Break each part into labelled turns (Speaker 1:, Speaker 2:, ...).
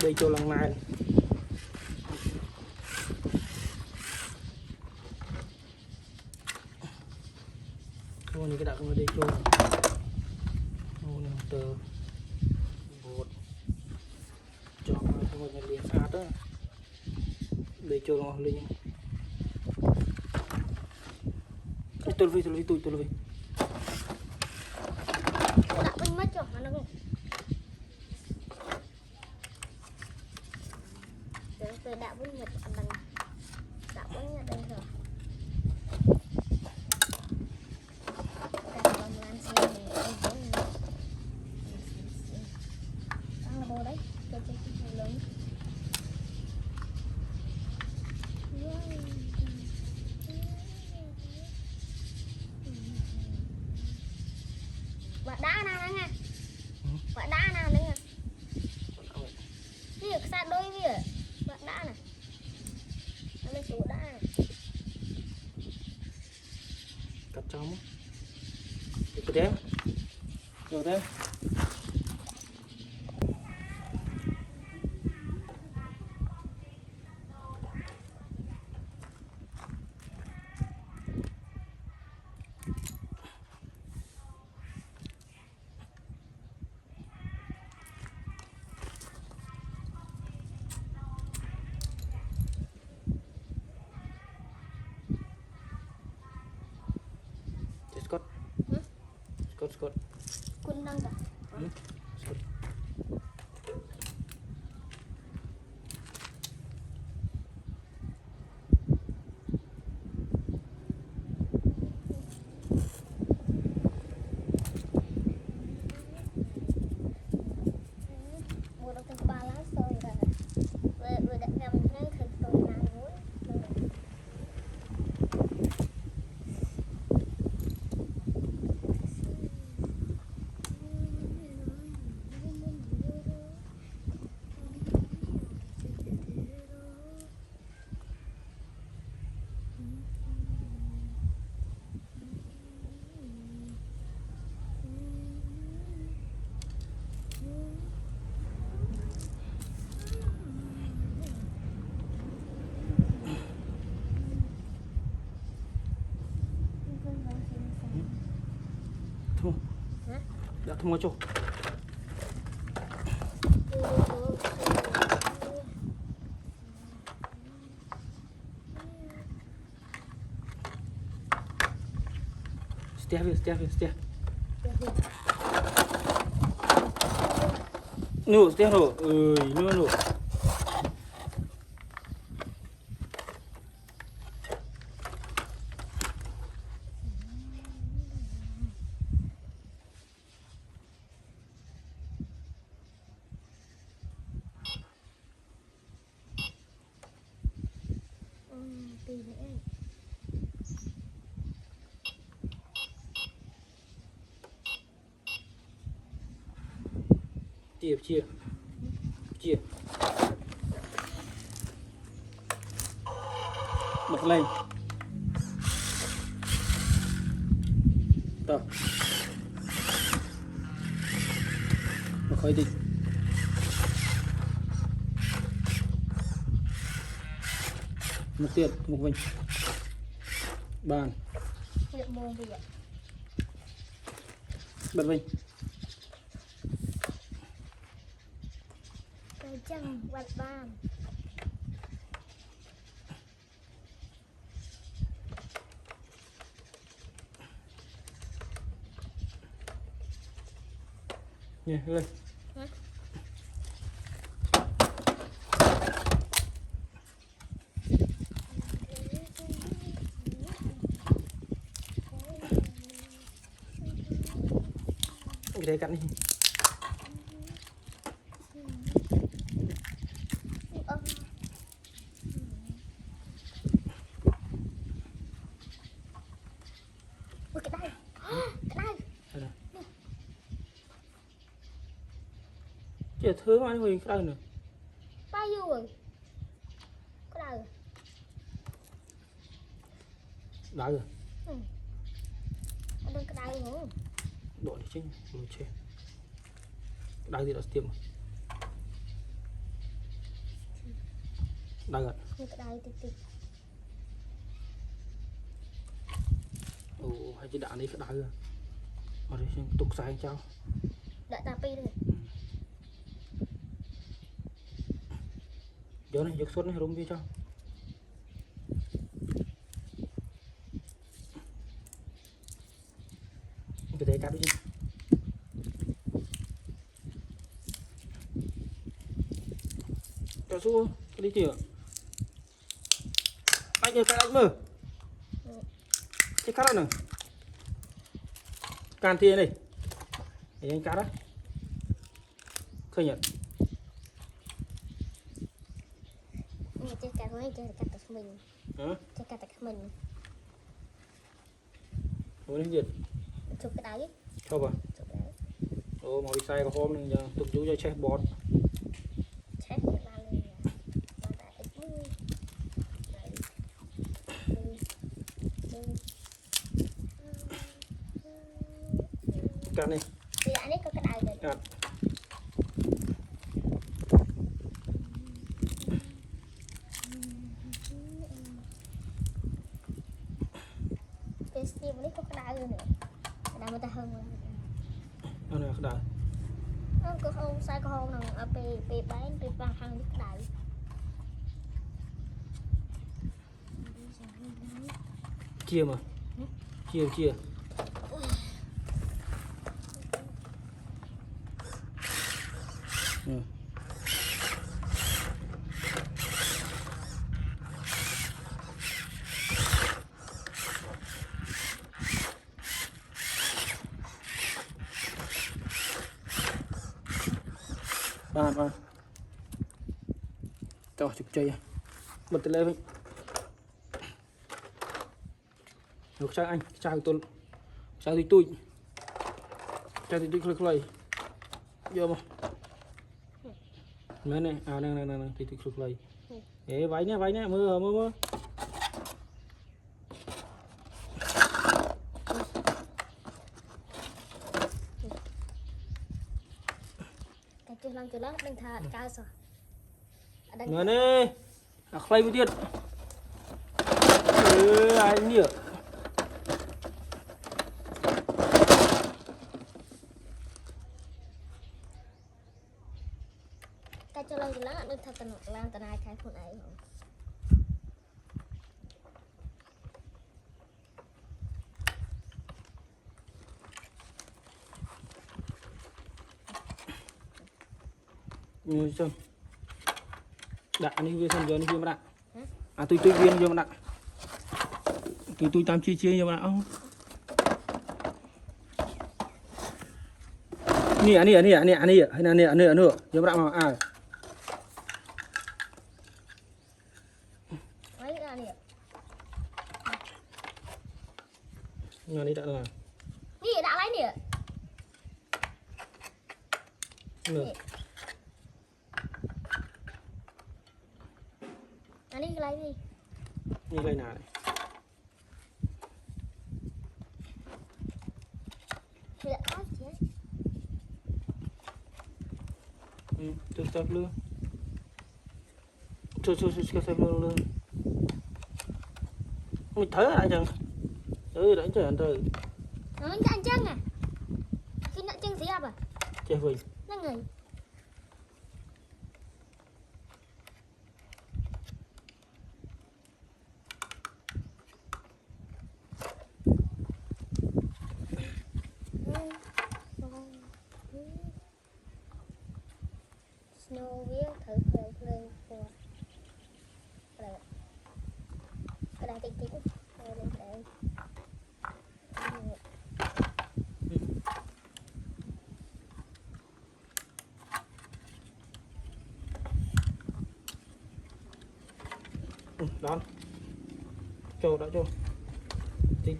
Speaker 1: đây cho lần này thôi này cái đặt vào đây cho này tờ bột cho mọi người liền sát đó đây cho nó lên tôi đi
Speaker 2: đặt bên mất cho nó không tôi đã bên nhật bằng đã bên nhật đây rồi quả đá nào nữa nha quả đá nào nữa nha việc xa đôi việc quả đá này nó lên số đá này
Speaker 1: cắt trong cái thế rồi thế Scott
Speaker 2: quân đang cả
Speaker 1: thôi đã thông qua chỗ Step. No, step no. No. Chia bật lên tập một khói đi một tiền một mình bàn bật mình
Speaker 2: chân quạt bàn
Speaker 1: nè lên cái đấy cắt đi Chỉ thưa mà mình cái nữa.
Speaker 2: Bao nhiêu rồi? Có đau rồi.
Speaker 1: Đau rồi.
Speaker 2: Ở đây có đau không?
Speaker 1: Độ đi chứ, rồi chết. Đau thì đã tiêm. Đau rồi.
Speaker 2: Không có đau tí tí.
Speaker 1: Ồ, hay chỉ đạn đi cái đau rồi. Mà đi tục sai cháu.
Speaker 2: Đợi ta pi đây.
Speaker 1: Vô này, giật suốt này, rung đi cho. Cái đấy cắt đi chứ. Cho xuống, cái đi chưa? Anh ơi, cái anh mơ. Cái cắt đó nè. Can thiên này. Để anh cắt đó. Khơi nhận.
Speaker 2: Nghe chơi cả mấy chơi cắt được mình.
Speaker 1: Hả?
Speaker 2: Chơi cắt được mình.
Speaker 1: Ủa đến gì?
Speaker 2: Chụp cái đáy.
Speaker 1: Cho vào.
Speaker 2: Chụp cái đáy.
Speaker 1: Ồ, màu đi sai có hôm này, tục chú cho chef bọt.
Speaker 2: Chết cái ba lên. Ba tại ít mưa. Đấy.
Speaker 1: Cắt đi.
Speaker 2: Thì đã có cái đáy rồi.
Speaker 1: Cắt.
Speaker 2: Cái steam này có cái đáy rồi nữa. Cái đáy người ta hơn rồi.
Speaker 1: Nó này cái đài.
Speaker 2: Có không sai có không nào ở pe bán pe ba thằng cái đáy.
Speaker 1: Chia mà. Chia. Ừ. Bạn. Cho chụp chơi. Bật lên với. Được sang anh, sang tôi. Sang thì tôi. Sang thì tôi khơi. Vô mà. Này, này, thì tôi khơi. Ê, váy nhá, mưa.
Speaker 2: Chưa lắm đang thà cao rồi.
Speaker 1: Ngờ nè. Khơi với tiết. Anh nhỉ.
Speaker 2: Cái cho lắm đang thà tận lang tận ai cáiคนấy không?
Speaker 1: Như xem. Đã anh đi xem giờ anh mà đã. À tôi viên vô mà đã. Tôi tam chia vô mà đã không? Nè, hay là nè nữa. Vô mà đã mà à.
Speaker 2: Mấy cái này.
Speaker 1: Nhà đi đã rồi.
Speaker 2: Nè đã lấy nè.
Speaker 1: Nè.
Speaker 2: Anh đi lấy đi.
Speaker 1: Như đây nào.
Speaker 2: Thì đã có chứ.
Speaker 1: Tôi sắp luôn. Tôi sắp luôn. Mình thấy lại chẳng. Đánh trời anh trời.
Speaker 2: Nó ăn chân à? Khi nặng chân gì à?
Speaker 1: Chơi vinh.
Speaker 2: Nó người. Snow viết thử lên của cái này tí đây lên đây.
Speaker 1: Đón. Cho đã cho. Tí.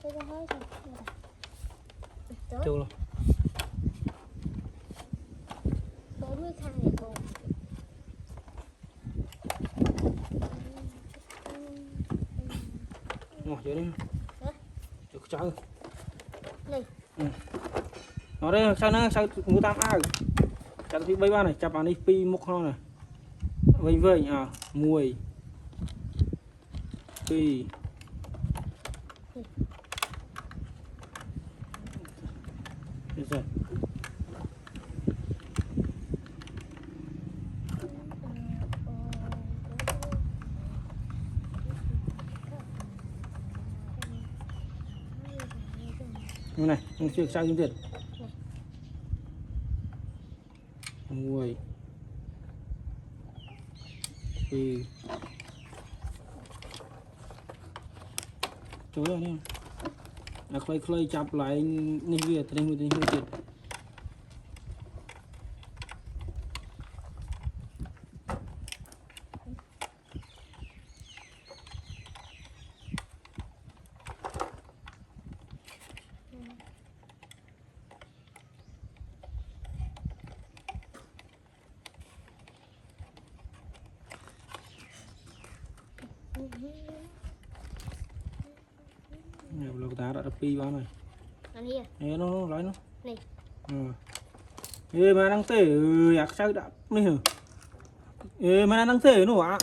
Speaker 2: Cái hơi rồi.
Speaker 1: Châu luôn.
Speaker 2: Bố mới khăn này bố.
Speaker 1: Ngồi chơi đi. Được chơi.
Speaker 2: Này.
Speaker 1: Nó đây sao mua tam ao. Chắc thì bay ba này chập anh đi pi mốc nó này. Vây vây à mùi. Pi. Được rồi. Này, không chưa sao kiếm tiền. Mùi. Pi. Chối rồi nè. Là clay chập lại như việc tình hình tiền. Này lộc tá đã pi bao này.
Speaker 2: Anh here.
Speaker 1: Ê nó lấy nó.
Speaker 2: Này.
Speaker 1: Ê mà đang tể ạc sao đã này hả? Ê mà đang tể nó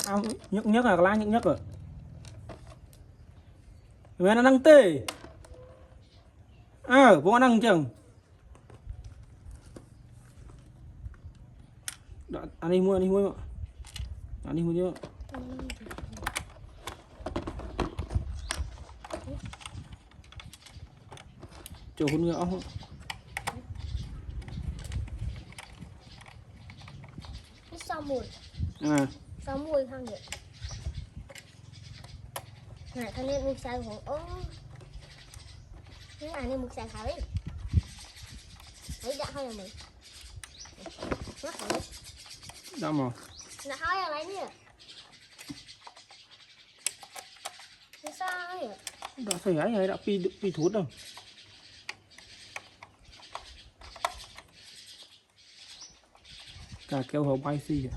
Speaker 1: nhấc là lá nhấc rồi. Mà đang tể. À, bố đang chẳng. Anh đi mua mà. Anh đi mua chứ. Chỗ hôn ngựa không?
Speaker 2: Cái sao mùi.
Speaker 1: À.
Speaker 2: Sao mùi không vậy? Này thanh niên mùi sao hổ. Ô. Cái này nên mùi sao khá đấy. Đấy đã hơi là mùi. Nó khá đấy.
Speaker 1: Đã mà.
Speaker 2: Nó hơi là lấy nhỉ? Cái sao vậy?
Speaker 1: Đã phải ấy này đã pi thút đâu. Cả kéo hậu bay xì.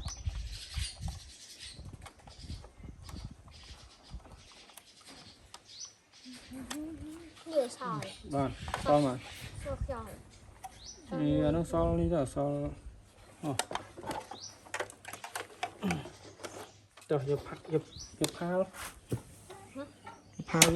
Speaker 2: Nhiều sỏi.
Speaker 1: Vâng, sao mà.
Speaker 2: Sỏi.
Speaker 1: Thì nó sao đi ra sao. Rồi, nhập phao.